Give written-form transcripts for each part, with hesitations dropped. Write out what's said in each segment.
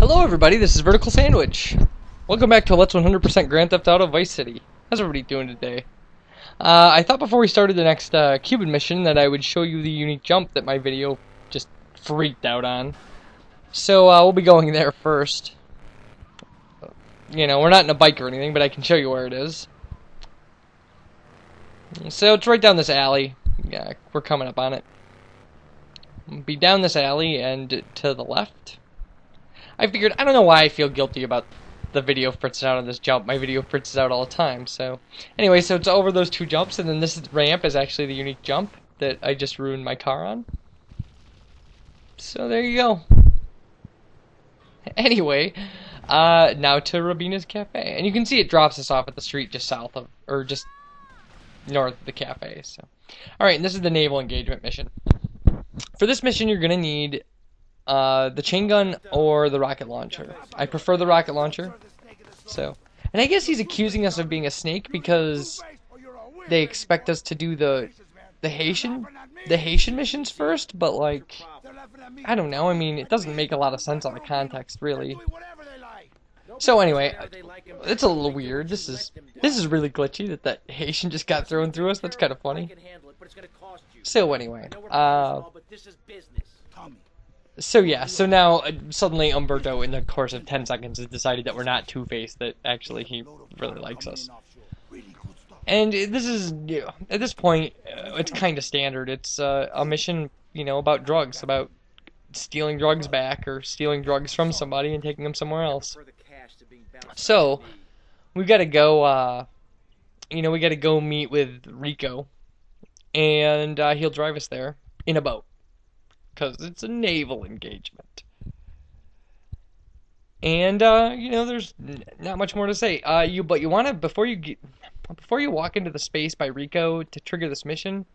Hello everybody, this is VerticalSandwich. Welcome back to Let's 100% Grand Theft Auto Vice City. How's everybody doing today? I thought before we started the next Cuban mission that I would show you the unique jump that my video just freaked out on. So we'll be going there first. You know, we're not in a bike or anything, but I can show you where it is. So it's right down this alley. Yeah, we're coming up on it. We'll be down this alley and to the left. I figured, I don't know why I feel guilty about the video fritzing out on this jump. My video fritzes out all the time. So, anyway, so it's over those two jumps, and then this ramp is actually the unique jump that I just ruined my car on. So there you go. Anyway, now to Robina's Cafe. And you can see it drops us off at the street just south of, or just north of the cafe. So, alright, and this is the naval engagement mission. For this mission, you're going to need the chain gun or the rocket launcher. I prefer the rocket launcher. So, and I guess he's accusing us of being a snake because they expect us to do the Haitian missions first, but like, I don't know. I mean, it doesn't make a lot of sense on the context, really. So anyway, it's a little weird. This is really glitchy that Haitian just got thrown through us. That's kind of funny. So anyway, so yeah, so now suddenly Umberto, in the course of 10 seconds, has decided that we're not Two-Faced, that actually he really likes us. And this is, you know, at this point, it's kind of standard. It's a mission, you know, about drugs, about stealing drugs back or stealing drugs from somebody and taking them somewhere else. So we got to go, you know, we got to go meet with Rico, and he'll drive us there in a boat. Because it's a naval engagement. And, you know, there's not much more to say. But you want to, before you walk into the space by Rico to trigger this mission,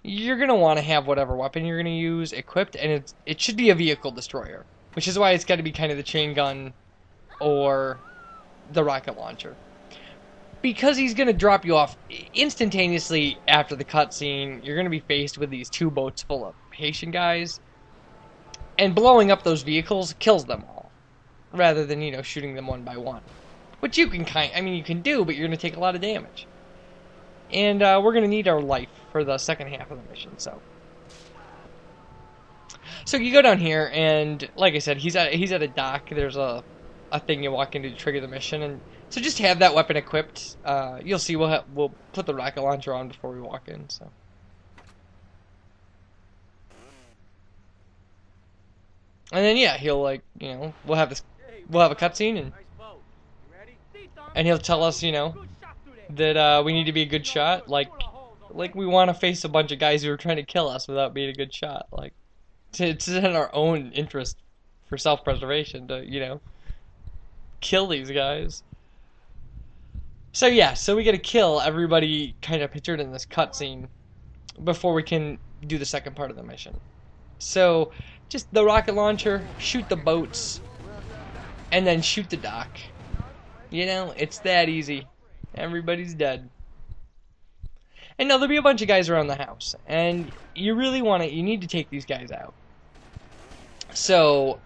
you're going to want to have whatever weapon you're going to use equipped, and it should be a vehicle destroyer. Which is why it's got to be kind of the chain gun or the rocket launcher. Because he's going to drop you off instantaneously after the cutscene, you're going to be faced with these two boats full of Haitian guys, and blowing up those vehicles kills them all, rather than, you know, shooting them one by one. Which you can you can do, but you're going to take a lot of damage. And we're going to need our life for the second half of the mission, so. So you go down here, and like I said, he's at a dock. There's a thing you walk into to trigger the mission, and so just have that weapon equipped. You'll see we'll put the rocket launcher on before we walk in, so. And then yeah, he'll, like, you know, we'll have a cutscene, and he'll tell us, you know, that we need to be a good shot, like we want to face a bunch of guys who are trying to kill us without being a good shot, like it's in our own interest for self-preservation to, you know, kill these guys. So yeah, so we gotta kill everybody kind of pictured in this cutscene before we can do the second part of the mission. So just the rocket launcher, shoot the boats, and then shoot the dock. You know, it's that easy. Everybody's dead. And now there'll be a bunch of guys around the house, and you really you need to take these guys out. So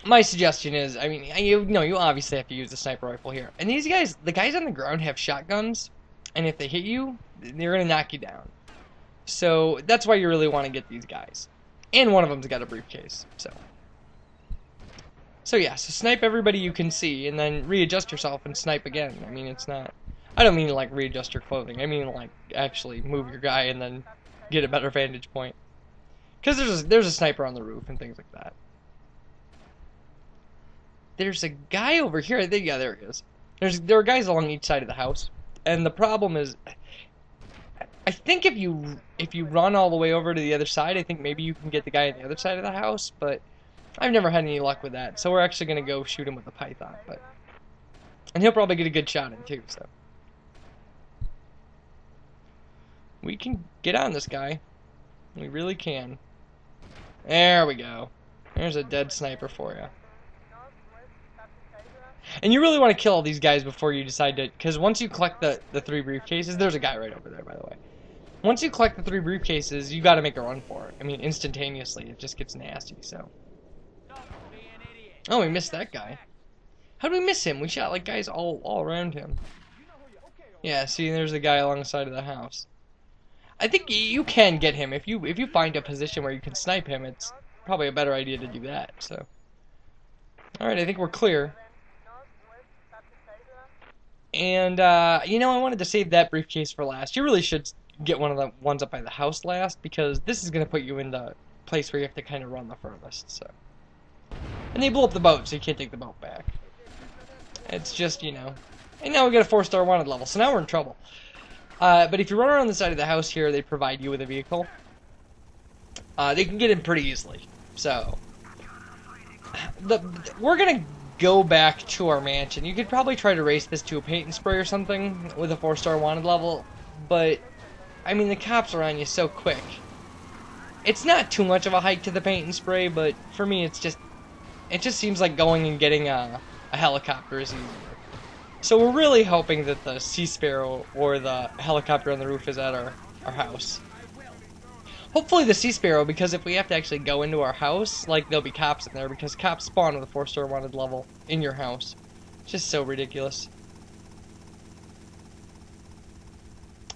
my suggestion is, I mean, you obviously have to use the sniper rifle here. And these guys, the guys on the ground have shotguns, and if they hit you, they're gonna knock you down. So that's why you really want to get these guys. And one of them's got a briefcase, so yeah, so snipe everybody you can see, and then readjust yourself and snipe again. I mean, it's not, I don't mean like readjust your clothing, I mean like actually move your guy and then get a better vantage point. Because there's a sniper on the roof and things like that. There's a guy over here, I think, yeah, there he is. There are guys along each side of the house, and the problem is, I think if you run all the way over to the other side, I think maybe you can get the guy on the other side of the house, but I've never had any luck with that, so we're actually going to go shoot him with a python, and he'll probably get a good shot in too, so. We can get on this guy. We really can. There we go. There's a dead sniper for you. And you really want to kill all these guys before you decide to, because once you collect the 3 briefcases, there's a guy right over there, by the way. Once you collect the 3 briefcases, you got to make a run for it. I mean, instantaneously, it just gets nasty, so. Oh, we missed that guy. How did we miss him? We shot like guys all around him. Yeah, see, there's the guy alongside of the house. I think you can get him if you find a position where you can snipe him. It's probably a better idea to do that. So, all right, I think we're clear. And you know, I wanted to save that briefcase for last. You really should get one of the ones up by the house last, because this is gonna put you in the place where you have to kind of run the furthest. So, and they blew up the boat, so you can't take the boat back. It's just, you know. And now we got a 4-star wanted level, so now we're in trouble. But if you run around the side of the house here, they provide you with a vehicle. They can get in pretty easily. So, we're gonna go back to our mansion. You could probably try to race this to a paint and spray or something with a 4-star wanted level, but I mean, the cops are on you so quick. It's not too much of a hike to the paint and spray, but for me, it just seems like going and getting a helicopter is easier. So we're really hoping that the Sea Sparrow or the helicopter on the roof is at our house. Hopefully the Sea Sparrow, because if we have to actually go into our house, like, there'll be cops in there, because cops spawn with a 4-star wanted level in your house. It's just so ridiculous.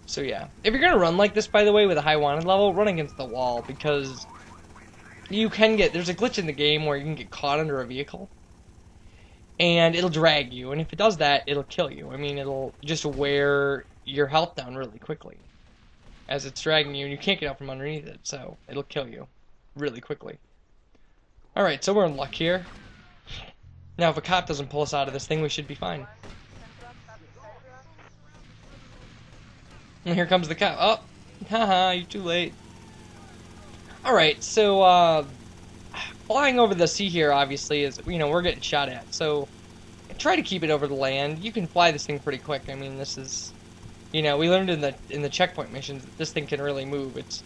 So yeah, if you're gonna run like this, by the way, with a high wanted level, run against the wall, because you can get, there's a glitch in the game where you can get caught under a vehicle, and it'll drag you, and if it does that, it'll kill you. I mean, it'll just wear your health down really quickly as it's dragging you, and you can't get out from underneath it, so it'll kill you really quickly. Alright, so we're in luck here. Now, if a cop doesn't pull us out of this thing, we should be fine. And here comes the cop. Oh, haha, you're too late. Alright, so, flying over the sea here, obviously, is, you know, we're getting shot at. So, try to keep it over the land. You can fly this thing pretty quick. I mean, this is, you know, we learned in the checkpoint missions that this thing can really move. It's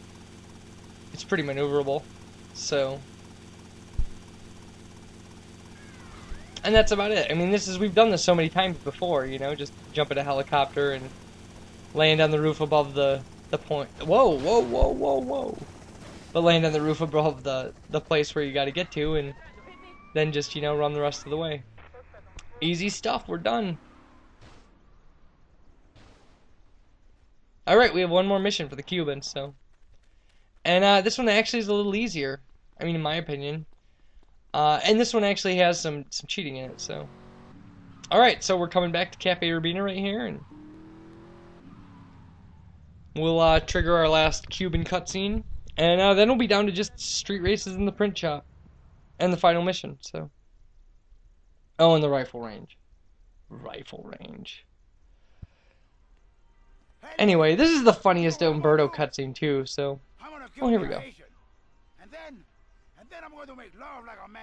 pretty maneuverable. So, and that's about it. I mean, we've done this so many times before, you know, just jump in a helicopter and land on the roof above the point. Whoa, whoa, whoa, whoa, whoa. But land on the roof above the place where you got to get to, and then just, you know, run the rest of the way. Easy stuff. We're done. Alright, we have one more mission for the cubans, so. And this one actually is a little easier. I mean, in my opinion. And this one actually has some cheating in it, so. Alright, so we're coming back to Cafe Urbina right here, and we'll trigger our last Cuban cutscene, and then we'll be down to just street races in the print shop, and the final mission, so. Oh, and the rifle range. Rifle range. Anyway, this is the funniest Umberto cutscene too, so. Oh, here we go. And then I'm going to make love like a man.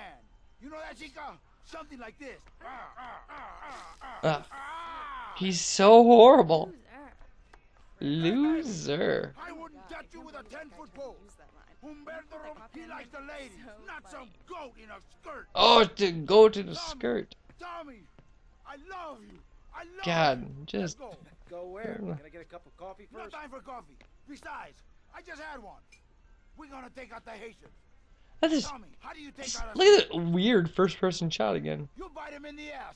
You know that, chica? Something like this. He's so horrible. Loser. I wouldn't touch you with a 10-foot pole. Umberto, he likes the ladies, not some goat in a skirt. Oh, to go to the skirt. Tommy, I love you. I love God, you. just. Go where? Can I get a cup of coffee No first? time for coffee. Besides, I just had one. We're gonna take out the Haitians. That is. Tommy, how do you take out a... Look at that weird first-person shot again. You bite him in the ass.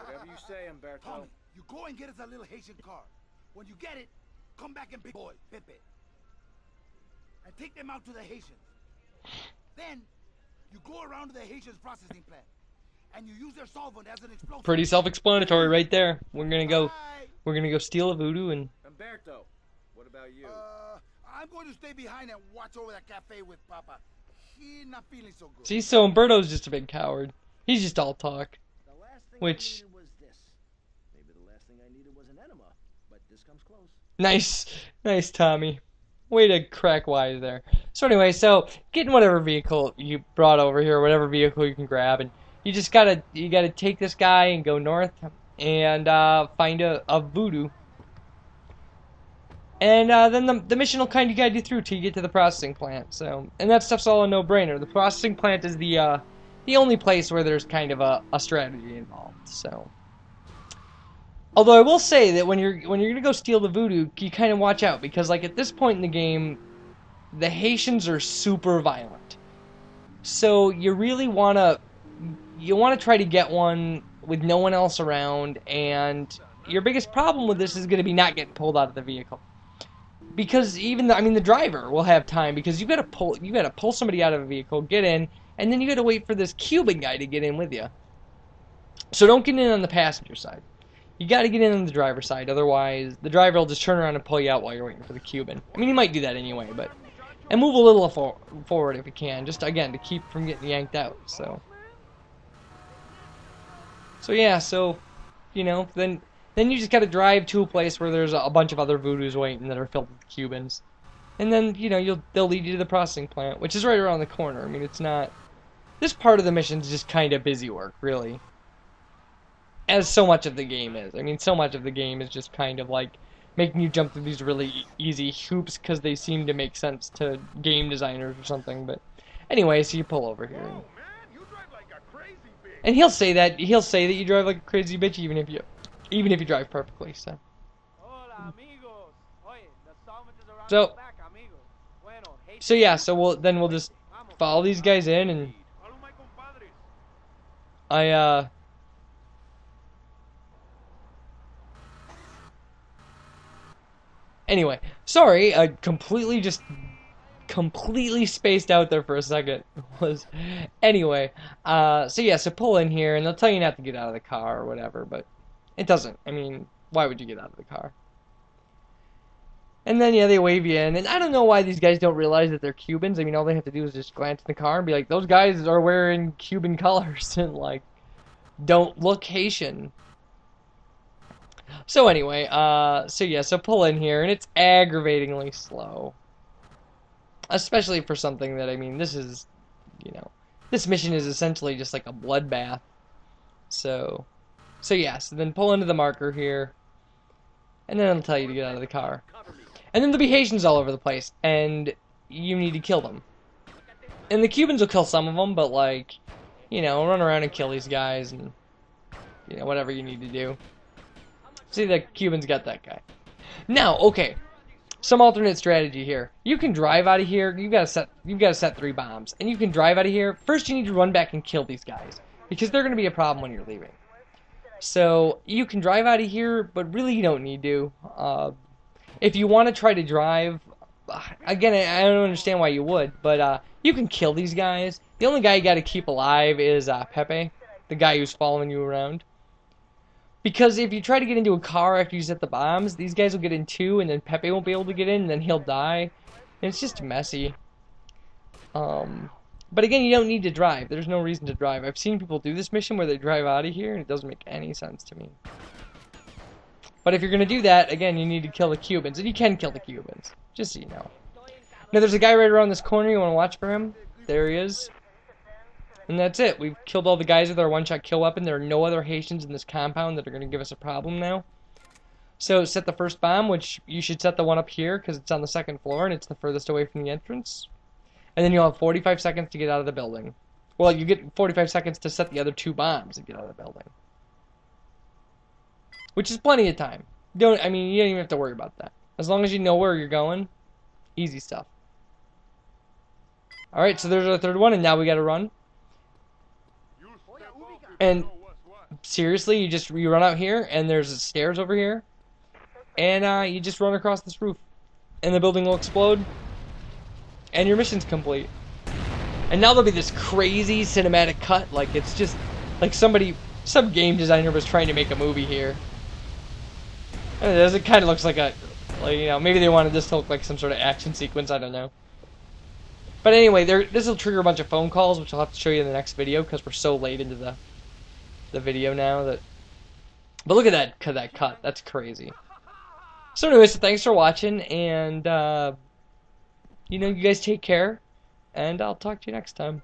Whatever you say, Umberto. Tommy, you go and get us a little Haitian car. When you get it, come back and pick boy, Pepe. And take them out to the Haitians. Then, you go around to the Haitians processing plant. And you use their solvent as an explosive. Pretty self-explanatory right there. We're gonna go steal a voodoo and. Umberto, what about you? I'm going to stay behind and watch over that cafe with Papa. He's not feeling so good. See, so Umberto's just a big coward. He's just all talk. The last thing Which. I needed was this. Maybe the last thing I needed was an enema, but this comes close. Nice, Tommy. Way to crack wise there. So anyway, get in whatever vehicle you brought over here, whatever vehicle you can grab, and you just gotta take this guy and go north and find a voodoo. And then the mission will kind of guide you through till you get to the processing plant. So, and that stuff's all a no-brainer. The processing plant is the only place where there's kind of a strategy involved. So, although I will say that when you're gonna go steal the voodoo, you kind of watch out, because like at this point in the game, the Haitians are super violent. So you really wanna try to get one with no one else around, and your biggest problem with this is going to be not getting pulled out of the vehicle. Because even the driver will have time, because you got to pull somebody out of a vehicle, get in, and then you got to wait for this Cuban guy to get in with you. So don't get in on the passenger side. You got to get in on the driver's side, otherwise the driver will just turn around and pull you out while you're waiting for the Cuban. I mean, he might do that anyway, but and move a little forward if you can, just again to keep from getting yanked out. So yeah, then you just got to drive to a place where there's a bunch of other voodoos waiting that are filled with Cubans, and then they'll lead you to the processing plant, which is right around the corner. I mean, it's not. This part of the mission is just kind of busy work, really, as so much of the game is. I mean, so much of the game is just kind of like making you jump through these really easy hoops because they seem to make sense to game designers or something. But anyway, so you pull over here. And he'll say that you drive like a crazy bitch even if you drive perfectly. So yeah, so we'll just follow these guys in, and anyway, sorry, I completely spaced out there for a second. Anyway, so yeah, so pull in here, and they'll tell you not to get out of the car or whatever, but it doesn't. I mean, why would you get out of the car? And then yeah, they wave you in, and I don't know why these guys don't realize that they're Cubans. I mean, all they have to do is just glance in the car and be like, those guys are wearing Cuban colors, and like, don't look Haitian. So anyway, so yeah, so pull in here, and it's aggravatingly slow. Especially for something that, I mean, this is, this mission is essentially just like a bloodbath. So yeah, so then pull into the marker here, and then it'll tell you to get out of the car. And then there'll be Haitians all over the place, and you need to kill them. And the Cubans will kill some of them, but like, run around and kill these guys, and, whatever you need to do. See, the Cubans got that guy. Now, okay. Some alternate strategy here. You can drive out of here. You've got to set 3 bombs, and you can drive out of here. First, you need to run back and kill these guys because they're going to be a problem when you're leaving. So you can drive out of here, but really you don't need to. If you want to try to drive, again, I don't understand why you would, but you can kill these guys. The only guy you got to keep alive is Pepe, the guy who's following you around. Because if you try to get into a car after you set the bombs, these guys will get in too, and then Pepe won't be able to get in, and then he'll die. And it's just messy. But again, you don't need to drive. There's no reason to drive. I've seen people do this mission where they drive out of here, and it doesn't make any sense to me. But if you're going to do that, again, you need to kill the Cubans. And you can kill the Cubans, just so you know. Now, there's a guy right around this corner. You want to watch for him? There he is. And that's it. We've killed all the guys with our one-shot kill weapon. There are no other Haitians in this compound that are going to give us a problem now. So set the first bomb, which you should set the one up here because it's on the 2nd floor and it's the furthest away from the entrance. And then you'll have 45 seconds to get out of the building. Well, you get 45 seconds to set the other 2 bombs and get out of the building. Which is plenty of time. You don't even have to worry about that. As long as you know where you're going, easy stuff. Alright, so there's our 3rd one, and now we gotta run. And seriously, you run out here, and there's stairs over here, and you just run across this roof, and the building will explode, and your mission's complete. And now there'll be this crazy cinematic cut, like it's just like some game designer was trying to make a movie here. And it kind of looks like maybe they wanted this to look like some sort of action sequence. I don't know. But anyway, this will trigger a bunch of phone calls, which I'll have to show you in the next video because we're so late into the video now that. But look at that cut. That's crazy. So anyways, thanks for watching, and you guys take care, and I'll talk to you next time.